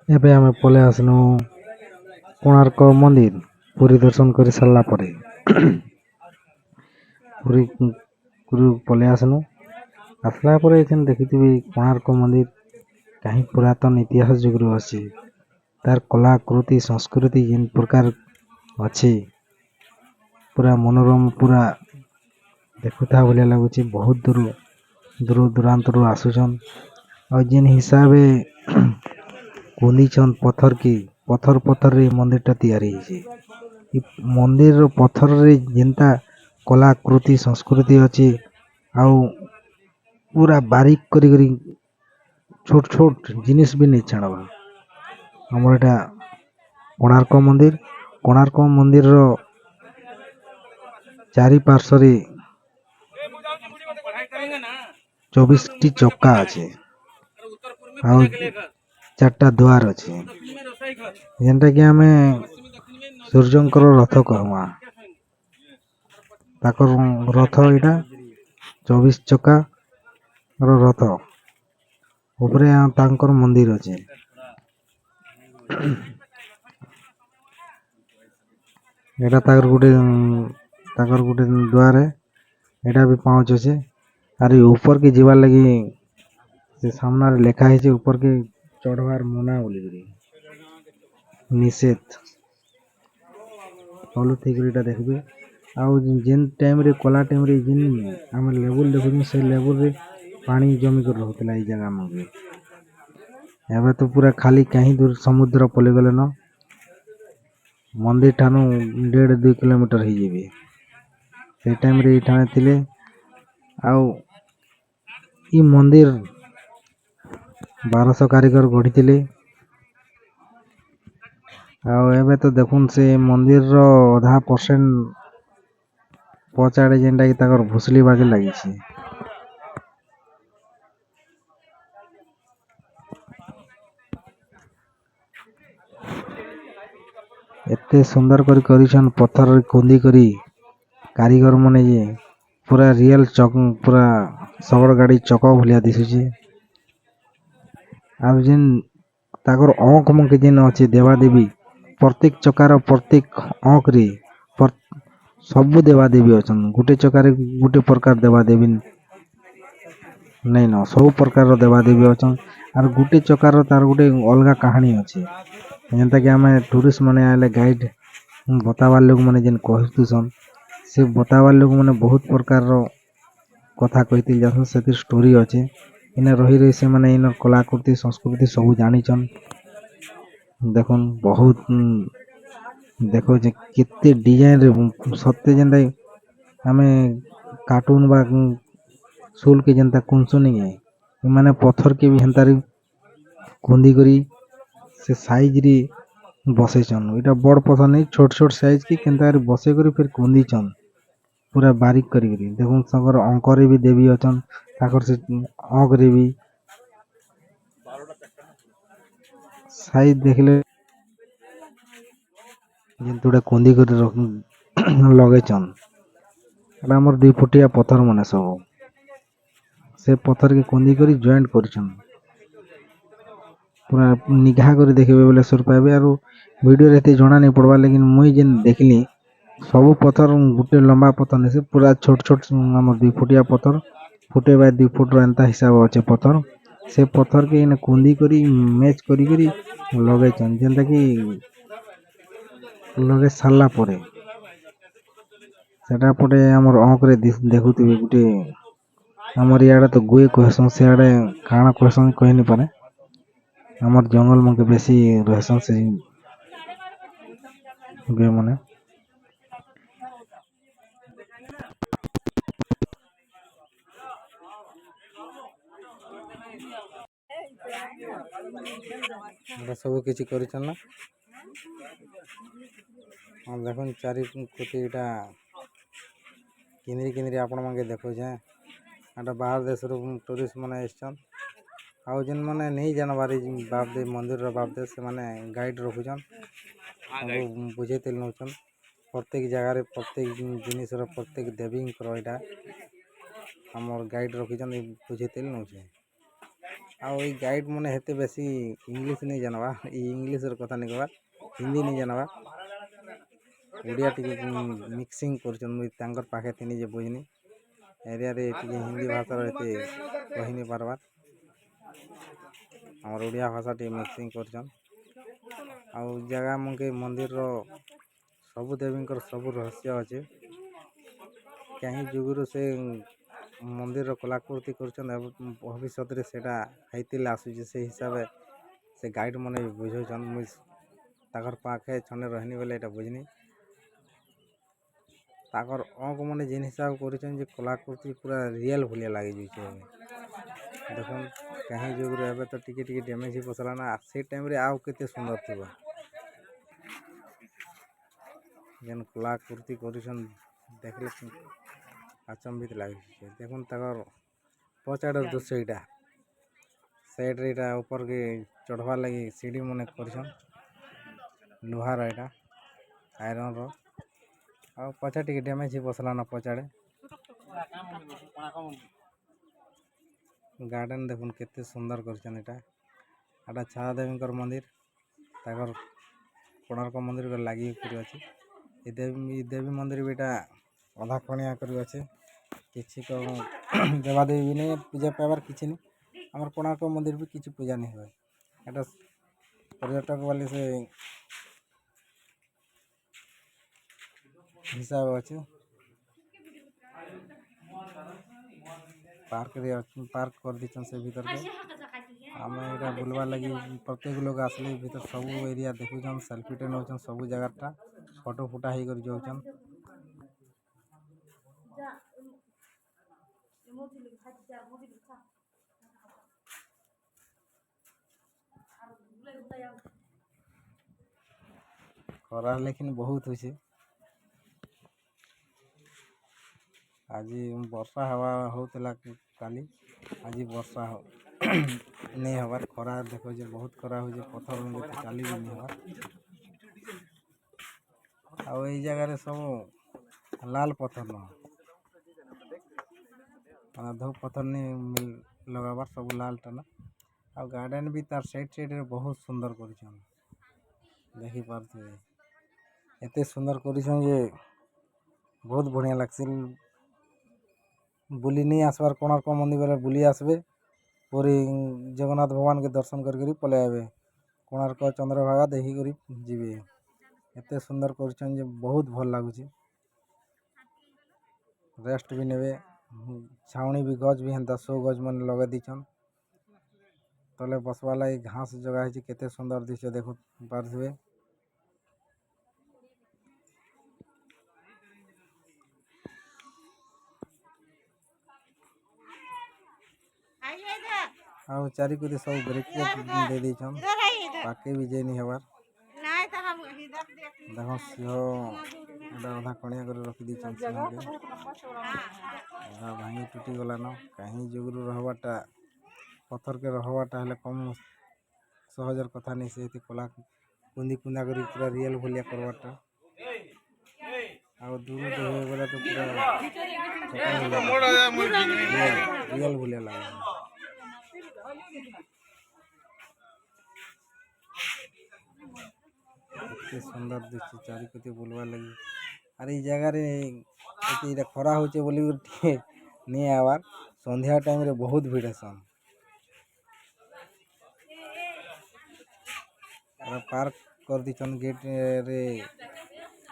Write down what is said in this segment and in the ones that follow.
ଏବେ ଆମେ ପଳେଇ ଆସିନୁ କୋଣାର୍କ ମନ୍ଦିର ପୁରୀ ଦର୍ଶନ କରି ସାରିଲା ପରେ ପୁରୀରୁ ପଳେଇ ଆସିନୁ। ଆସିଲା ପରେ ଏଠି ଦେଖିଥିବି କୋଣାର୍କ ମନ୍ଦିର କାହିଁ ପୁରାତନ ଇତିହାସ ଯୁଗରୁ ଅଛି। ତାର କଳାକୃତି ସଂସ୍କୃତି ଯେନ୍ ପ୍ରକାର ଅଛି ପୁରା ମନୋରମ, ପୁରା ଦେଖୁଥା ଭଳିଆ ଲାଗୁଛି। ବହୁତ ଦୂର ଦୂରାନ୍ତରୁ ଆସୁଛନ୍। ଆଉ ଯେନ୍ ହିସାବେ କୁନ୍ଦିଛନ୍ ପଥରରେ ମନ୍ଦିରଟା ତିଆରି ହେଇଛି। ଇ ମନ୍ଦିରର ପଥରରେ ଯେନ୍ତା କଳାକୃତି ସଂସ୍କୃତି ଅଛି, ଆଉ ପୁରା ବାରିକ କରି ଛୋଟ ଜିନିଷ ବି ନେଇ ଛାଡ଼ବା। ଆମର ଏଟା କୋଣାର୍କ ମନ୍ଦିରର ଚାରିପାର୍ଶ୍ୱରେ 24ଟି ଚକା ଅଛି ଆଉ 4ଟା ଦୁଆର ଅଛି, ଯେନ୍ଟା କି ଆମେ ସୂର୍ଯ୍ୟଙ୍କର ରଥ କହମା। ତାଙ୍କର ରଥ ଏଇଟା 24 ଚକାର ରଥ ଉପରେ ତାଙ୍କର ମନ୍ଦିର ଅଛି। ଏଇଟା ତାଙ୍କର ଗୋଟେ ଦୁଆରେ ଏଇଟା ବି ପାଉଛ ଅଛି। ଆର୍ ଉପରକେ ଯିବାର୍ ଲାଗି ସେ ସାମ୍ନାରେ ଲେଖା ହେଇଛି ଉପରକେ ଚଢ଼ବାର ମନା ବୋଲିକିରି, ନିଷେଧ। ଫଲୋ ଥିକରି ଏଇଟା ଦେଖିବେ। ଆଉ ଯେନ୍ ଟାଇମ୍ରେ କଲା ଟାଇମ୍ରେ ଯେନ୍ ଆମେ ଲେବୁଲ୍ ଦେଖୁଛୁ, ସେ ଲେବୁଲ୍ରେ ପାଣି ଜମିକରି ରହୁଥିଲା ଏଇ ଜାଗା ମନ୍ଦିର। ଏବେ ତ ପୁରା ଖାଲି କାହିଁ ଦୂର ସମୁଦ୍ର ପଳେଇଗଲେନ। ମନ୍ଦିର ଠାନୁ 1.5-2 କିଲୋମିଟର ହେଇଯିବେ। ସେ ଟାଇମ୍ରେ ଏଇଠାନେ ଥିଲେ। ଆଉ ଇ ମନ୍ଦିର 1200 କାରିଗର ଗଢ଼ିଥିଲେ। ଆଉ ଏବେ ତ ଦେଖୁନ୍ ସେ ମନ୍ଦିରର ଅଧା ପରସେଣ୍ଟ ପଛ ଆଡ଼େ ଯେନ୍ଟା କି ତାଙ୍କର ଭୁଷୁଲି ବାଗେ ଲାଗିଛି। ଏତେ ସୁନ୍ଦର କରିଛନ୍ ପଥରରେ ଖୋଦି କରି କାରିଗର ମାନେ ଯେ ପୁରା ରିଏଲ ପୁରା ଶଗଡ଼ ଗାଡ଼ି ଚକ ଭଳିଆ ଦିଶୁଛି। ଆଉ ଯେନ୍ ତାଙ୍କର ଅଙ୍କ ମଙ୍କେ ଯେନ୍ ଅଛି ଦେବାଦେବୀ, ପ୍ରତ୍ୟେକ ଚକାର ପ୍ରତ୍ୟେକ ଅଙ୍କରେ ସବୁ ଦେବାଦେବୀ ଅଛନ୍। ଗୋଟେ ଚକାରେ ଗୋଟେ ପ୍ରକାର ଦେବାଦେବୀ ନାଇଁ ନ, ସବୁ ପ୍ରକାରର ଦେବାଦେବୀ ଅଛନ୍। ଆର୍ ଗୋଟେ ଚକାର ତାର ଗୋଟେ ଅଲଗା କାହାଣୀ ଅଛି, ଯେନ୍ତା କି ଆମେ ଟୁରିଷ୍ଟ ମାନେ ଆଇଲେ ଗାଇଡ଼ ବତାବାର ଲୋକମାନେ ଯେନ୍ କହିଥିସନ୍, ସେ ବତାବାର ଲୋକମାନେ ବହୁତ ପ୍ରକାରର କଥା କହିଥିଲେ ଯାସନ୍। ସେଥିର୍ ଷ୍ଟୋରି ଅଛି। ଇନେ ରହି ସେମାନେ ଇନର କଳାକୃତି ସଂସ୍କୃତି ସବୁ ଜାଣିଛନ୍। ଦେଖୁନ୍ ବହୁତ ଦେଖୁଛେ କେତେ ଡିଜାଇନରେ ସତେ ଯେନ୍ତା ଆମେ କାର୍ଟୁନ ବା ସୁଲକେ ଯେନ୍ତା କୁନସୁନି, ଏମାନେ ପଥରକେ ବି ହେନ୍ତାରେ ଖୁନ୍ଦି କରି ସେ ସାଇଜରେ ବସେଇଛନ୍। ଏଇଟା ବଡ଼ ପଥର ନେଇ ଛୋଟ ସାଇଜ କି କେନ୍ତା ବସେଇ କରି ଫିର କୁନ୍ଦିଛନ୍ ପୁରା ବାରିକ କରିକିରି। ଦେଖୁନ୍ ତାଙ୍କର ଅଙ୍କରେ ବି ଦେବୀ ଅଛନ୍। ତାଙ୍କର ସେ ଅଙ୍କରେ ବି ସାଇଜ ଦେଖିଲେ ଯେମିତି କୁନ୍ଦି କରି ଲଗେଇଛନ୍। ଏଟା ଆମର 2 ଫୁଟିଆ ପଥର ମାନେ ସବୁ ସେ ପଥରକେ କୁନ୍ଦି କରି ଜଏଣ୍ଟ କରିଛନ୍। ପୁରା ନିଘା କରି ଦେଖିବେ ବୋଲେ ସୁର ପାଇବେ। ଆରୁ ଭିଡ଼ିଓରେ ଏତେ ଜଣା ନାଇଁ ପଡ଼ବା, ଲେକିନ ମୁଇଁ ଯେନ୍ ଦେଖିଲି ସବୁ ପଥର ଗୋଟେ ଲମ୍ବା ପଥର ନେଇସି, ପୁରା ଛୋଟ ଆମର 2 ଫୁଟିଆ ପଥର, 1 ବାଇ 2 ଫୁଟର ଏନ୍ତା ହିସାବ ଅଛେ ପଥର। ସେ ପଥରକେ ଇନେ କୁନ୍ଦି କରି ମ୍ୟାଚ୍ କରି ଲଗେଇଛନ୍। ଯେନ୍ତା କି ଲଗେଇ ସାରିଲା ପରେ ସେଟା ପଟେ ଆମର ଅଙ୍କରେ ଦେଖୁଥିବେ ଗୋଟେ, ଆମର ଇଆଡ଼େ ତ ଗୁଏ କହେସନ୍, ସିଆଡ଼େ କାଣା କହେସନ୍ କହି ନି ପାରେ। ଆମର ଜଙ୍ଗଲ ମକେ ବେଶୀ ରହେସନ୍ ସେ ଗୁଏ ମାନେ। ସବୁ କିଛି କରିଛନ୍ ନା। ଦେଖୁନ୍ ଚାରି କୋଟି ଏଇଟା କିନ୍ଦିରି ଆପଣ ମାନକେ ଦେଖଉଛେଁ। ଏଟା ବାହାର ଦେଶରୁ ଟୁରିଷ୍ଟ ମାନେ ଆସିଛନ୍। ଆଉ ଯେନ୍ ମାନେ ନେଇ ଜାନବାରି ମନ୍ଦିରର ବାବଦେ ସେମାନେ ଗାଇଡ଼ ରଖୁଛନ୍, ବୁଝେଇ ତେଲ୍ ନଉଛନ୍। ପ୍ରତ୍ୟେକ ଜାଗାରେ ପ୍ରତ୍ୟେକ ଜିନିଷର ପ୍ରତ୍ୟେକ ଦେବୀଙ୍କର ଏଇଟା ଆମର ଗାଇଡ଼ ରଖିଛନ୍, ବୁଝେଇ ତେଲ୍ ନଉଛେ। ଆଉ ଏଇ ଗାଇଡ୍ ମାନେ ହେତେ ବେଶୀ ଇଂଲିଶ ନେଇ ଜାନବା, ଇ ଇଂଲିଶର କଥା ନେଇ କବା, ହିନ୍ଦୀ ନେଇ ଜାନବା, ଓଡ଼ିଆ ଟିକେ ମିକ୍ସିଂ କରୁଛନ୍। ମୁଇଁ ତାଙ୍କର ପାଖେ ଥିନି ଯେ ବୁଝିନି ଏରିଆରେ ଟିକେ ହିନ୍ଦୀ ଭାଷାର ଏତେ କହିନି ପାରବାର୍, ଆମର ଓଡ଼ିଆ ଭାଷା ଟିକେ ମିକ୍ସିଂ କରୁଛନ୍। ଆଉ ଜାଗା ମଙ୍କେ ମନ୍ଦିରର ସବୁ ଦେବୀଙ୍କର ସବୁ ରହସ୍ୟ ଅଛି। କାହିଁ ଯୁଗରୁ ସେ ମନ୍ଦିରର କଲାକୃତି କରୁଛନ୍ ଏବଂ ଭବିଷ୍ୟତରେ ସେଇଟା ହେଇଥିଲେ ଆସୁଛି। ସେ ହିସାବେ ସେ ଗାଇଡ୍ ମାନେ ବି ବୁଝଉଛନ୍। ମୁଇଁ ତାଙ୍କର ପାଖେ ଛନେ ରହିନି ବେଲେ ଏଇଟା ବୁଝିନି। ତାଙ୍କର ଅଙ୍କ ମାନେ ଯେନ୍ ହିସାବ କରୁଛନ୍ ଯେ କଲାକୃତି ପୁରା ରିଏଲ୍ ଭଳିଆ ଲାଗିଯାଉଛେ। ଦେଖୁନ୍ କାହିଁ ଯୁଗରୁ ଏବେ ତ ଟିକେ ଟିକେ ଡ୍ୟାମେଜ୍ ହେଇ ବସଲା ନା, ସେ ଟାଇମ୍ରେ ଆଉ କେତେ ସୁନ୍ଦର ଥିବ। ଯେନ୍ କଲାକୃତି କରୁଛନ୍ ଦେଖିଲେ ଆଚମ୍ବିତ ଲାଗୁଛି। ଦେଖୁନ୍ ତାଙ୍କର ପଛ ଆଡ଼ର ଦୃଶ୍ୟ ଏଇଟା, ସାଇଡ଼୍ରେ ଏଇଟା ଉପରକେ ଚଢ଼ବାର୍ ଲାଗି ସିଡ଼ି ମାନେ କରିଛନ୍ ଲୁହାର, ଏଇଟା ଆଇରନ୍ର। ଆଉ ପଛେ ଟିକେ ଡ୍ୟାମେଜ୍ ହେଇ ବସଲା ନା ପଛ ଆଡ଼େ। ଗାର୍ଡ଼େନ୍ ଦେଖୁନ୍ କେତେ ସୁନ୍ଦର କରିଛନ୍। ଏଇଟା ଛାୟା ଦେବୀଙ୍କର ମନ୍ଦିର, ତାଙ୍କର କୋଣାର୍କ ମନ୍ଦିର ଲାଗି କରି ଅଛି। ଏ ଦେବୀ ମନ୍ଦିର ବି ଏଇଟା ଅଧା ଖଣିଆ କରି ଅଛି। କିଛି ତ ଦେବାଦେବୀ ବି ନେଇ ପୂଜା ପାଇବାର କିଛି ନି। ଆମର କୋଣାର୍କ ମନ୍ଦିର ବି କିଛି ପୂଜା ନେଇ ହୁଏ। ଏଇଟା ପର୍ଯ୍ୟଟକ ବୋଲି ସେ ହିସାବ ଅଛି। ପାର୍କରେ ପାର୍କ କରିଦେଇଛନ୍ ସେ ଭିତରକେ। ଆମେ ଏଇଟା ବୁଲବାର୍ ଲାଗି ପ୍ରତ୍ୟେକ ଲୋକ ଆସିଲେ ଭିତରେ ସବୁ ଏରିଆ ଦେଖୁଛନ୍, ସେଲ୍ଫିଟେ ନେଉଛନ୍, ସବୁ ଜାଗାଟା ଫଟୋ ଫୁଟା ହେଇକରି ଯାଉଛନ୍। ଖରା ଲେକିନ୍ ବହୁତ ହଉଛି। ଆଜି ବର୍ଷା ହଉଥିଲା କାଲି, ଆଜି ବର୍ଷା ନେଇ ହବାର୍। ଖରା ଦେଖୁଛି ବହୁତ ଖରା ହଉଛି, ପଥର ଚାଲି ବି ନେଇ ହବାର୍। ଆଉ ଏଇ ଜାଗାରେ ସବୁ ଲାଲ ପଥର ନୁହଁ, ଧୂପ ପଥର ନି ଲଗାବାର୍, ସବୁ ଲାଲଟା ନା। ଆଉ ଗାର୍ଡ଼େନ୍ ବି ତାର ସାଇଡ଼୍ରେ ବହୁତ ସୁନ୍ଦର କରିଛନ୍, ଦେଖିପାରୁଥିବେ। ଏତେ ସୁନ୍ଦର କରିଛନ୍ ଯେ ବହୁତ ବଢ଼ିଆ ଲାଗ୍ସି। ବୁଲି ନେଇ ଆସବାର୍ କୋଣାର୍କ ମନ୍ଦିର ବେଲେ ବୁଲି ଆସିବେ, ପୁରୀ ଜଗନ୍ନାଥ ଭଗବାନକେ ଦର୍ଶନ କରିକରି ପଳେଇ ଆଇବେ। କୋଣାର୍କ ଚନ୍ଦ୍ରଭାଗା ଦେଖିକରି ଯିବେ। ଏତେ ସୁନ୍ଦର କରୁଛନ୍ ଯେ ବହୁତ ଭଲ ଲାଗୁଛି। ରେଷ୍ଟ ବି ନେବେ, ଛାଉଣି ବି ଗଛ ବି ହେନ୍ତା ସୋ ଗଛ ମାନେ ଲଗେଇ ଦେଇଛନ୍। ତଲେ ବସବାର୍ ଲାଗି ଘାସ ଜଗା ହେଇଛି, କେତେ ସୁନ୍ଦର ଦୃଶ୍ୟ ଦେଖୁ ପାରୁଥିବେ। ଆଉ ଚାରିକରି ସବୁ ବ୍ରେକେଟ୍ ଦେଇ ଦେଇଛନ୍, ପାକେ ବି ଯାଇନି ହେବାର୍। ଦେଖ ସିଂହ ଏଇଟା ଅଧା କଣିଆ କରି ରଖିଦେଇଛନ୍। ସିଂହକେ ଅଧା ଭାଙ୍ଗି ଟୁଟି ଗଲାନ। କାହିଁ ଯୁଗରୁ ରହବାର୍ଟା ପଥରକେ ରହବାର୍ଟା ହେଲେ କମ୍ ସହଜର କଥା ନେଇ। ସେଇଠି କଲା କୁନ୍ଦି କୁନ୍ଦା କରି ପୁରା ରିଏଲ୍ ଭଳିଆ କରବାର୍ଟା। ଆଉ ଦୂର ଦେଖିବେ ବୋଲେ ତ ପୁରା ରିଏଲ୍ ଭଳିଆ ଲାଗୁଛି। ଏତେ ସୁନ୍ଦର ଦିଶୁଛି ଚାରିପଟେ ବୁଲବାର୍ ଲାଗି। ଆରେ ଏଇ ଜାଗାରେ ଏଇଟା ଖରା ହଉଛେ ବୋଲି ଟିକେ ନେଇ ଆଇବାର୍। ସନ୍ଧ୍ୟା ଟାଇମ୍ରେ ବହୁତ ଭିଡ଼ ହେସନ୍। ପାର୍କ କରିଦେଇଛନ୍, ଗେଟ୍ରେ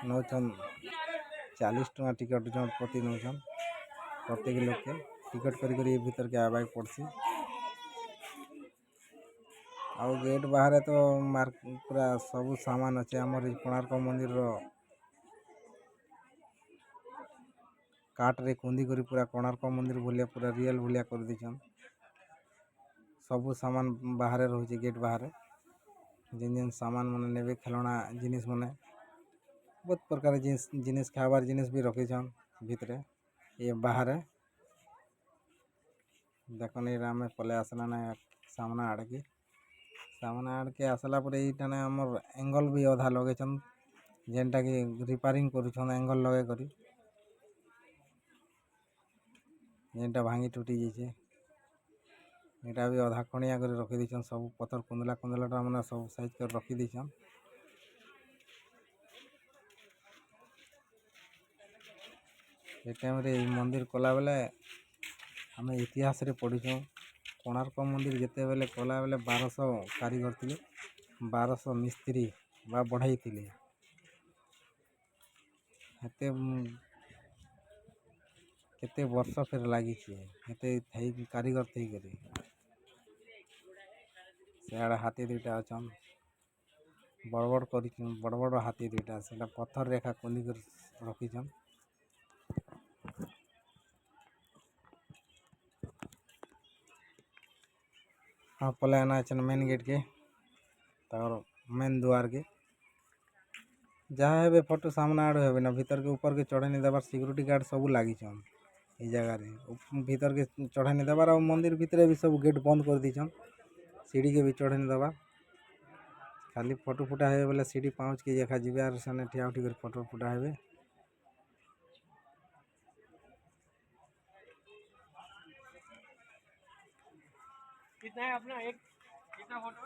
ନଉଛନ୍ 40 ଟଙ୍କା ଟିକେଟ୍ ଜଣ ପ୍ରତି ନଉଛନ୍। ପ୍ରତ୍ୟେକ ଲୋକେ ଟିକେଟ୍ କରିକରି ଏ ଭିତରକେ ଆଇବାକେ ପଡ଼୍ସି। ଆଉ ଗେଟ୍ ବାହାରେ ତ ପୁରା ସବୁ ସାମାନ ଅଛି। ଆମର ଏଇ କୋଣାର୍କ ମନ୍ଦିରର କାଠରେ କୁନ୍ଦି କରି ପୁରା କୋଣାର୍କ ମନ୍ଦିର ଭଳିଆ ପୁରା ରିଏଲ୍ ଭଳିଆ କରିଦେଇଛନ୍। ସବୁ ସାମାନ ବାହାରେ ରହୁଛି, ଗେଟ୍ ବାହାରେ। ଯେନ୍ ସାମାନ ମାନେ ନେବେ, ଖେଳଣା ଜିନିଷ୍ ମାନେ ବହୁତ ପ୍ରକାର ଜିନିଷ୍ ଖାଇବାର୍ ଜିନିଷ୍ ବି ରଖିଛନ୍ ଭିତରେ। ଏ ବାହାରେ ଦେଖୁନ୍ ଏଇଟା ଆମେ ପଲେଇ ଆସିଲା ନା ସାମ୍ନା ଆଡ଼କେ। ସାମ୍ନା ଆଡ଼କେ ଆସିଲା ପରେ ଏଇଠାନେ ଆମର ଏଙ୍ଗଲ୍ ବି ଅଧା ଲଗେଇଛନ୍, ଯେନ୍ଟାକି ରିପାରିଂ କରୁଛନ୍ ଏଙ୍ଗଲ୍ ଲଗେଇ କରି, ଯେନ୍ଟା ଭାଙ୍ଗି ଟୁଟି ଯାଇଛେ। ଏଇଟା ବି ଅଧା ଖଣିଆ କରି ରଖି ଦେଇଛନ୍ ସବୁ ପଥର କୁନ୍ଦଲା କୁନ୍ଦଲାଟା ମାନେ ସବୁ ସାଇଜ୍ କରି ରଖି ଦେଇଛନ୍। ଏ ଟାଇମ୍ରେ ଏଇ ମନ୍ଦିର କଲାବେଲେ ଆମେ ଇତିହାସରେ ପଢ଼ିଛୁଁ କୋଣାର୍କ ମନ୍ଦିର ଯେତେବେଲେ କଲାବେଲେ 1200 କାରିଗର ଥିଲେ, 1200 ମିସ୍ତ୍ରୀ ବା ବଢ଼େଇ ଥିଲେ। ଏତେ କେତେ ବର୍ଷ ଫେର ଲାଗିଛି ଏତେ ଥାଇ କାରିଗର ଥାଇକରି। ସେଆଡ଼େ ହାତୀ ଦୁଇଟା ଅଛନ୍ ବଡ଼ ବଡ଼ କରିଛନ୍, ବଡ଼ ବଡ଼ ହାତୀ ଦୁଇଟା ସେଟା ପଥର ରେଖା କୁନ୍ଦିକରି ରଖିଛନ୍। हाँ पलायन आना है मेन गेट के तार मेन द्वार के जहाँ है फोटो सामने आड़ है ना भीतर के ऊपर के चढ़े नहीं देवार सिक्योरिटी गार्ड सब लगी ये जगह भीतर के चढ़े नहीं देवार और मंदिर भीतर भी सब गेट बंद कर दीछन सीढ़ी के भी चढ़े नहीं देवा खाली फोटो फुटा है बोले सीढ़ी पहुँच के देखा जी आर सेने ठिया उठी कर फोटो फुटा है। कितना है अपना एक कितना फोटो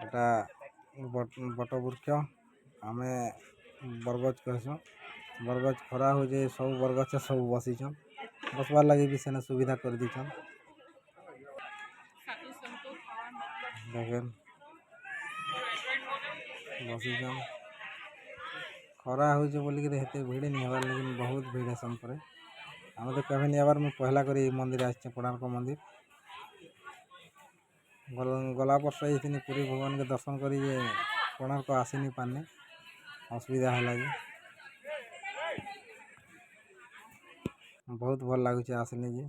एटा बट वृक्ष आमे बरगज कहसुँ बरगज खरा हो जाए सब बरगछ सब बसीछन बसवार लगे भी सेने सुविधा कर दीछन। देखें बसीछन खरा हो बोलिक हेते भिड़ नहीं हबार लेकिन बहुत भिड़ है संपरे आम तो कभी नहीं आबार मुझे पहला कर मंदिर आसे कोणार्क मंदिर गला वर्ष ये पुरी भगवान के दर्शन कर कोणार्क आसी नहीं पारने असुविधा है लगे बहुत भल लगुच आसने जे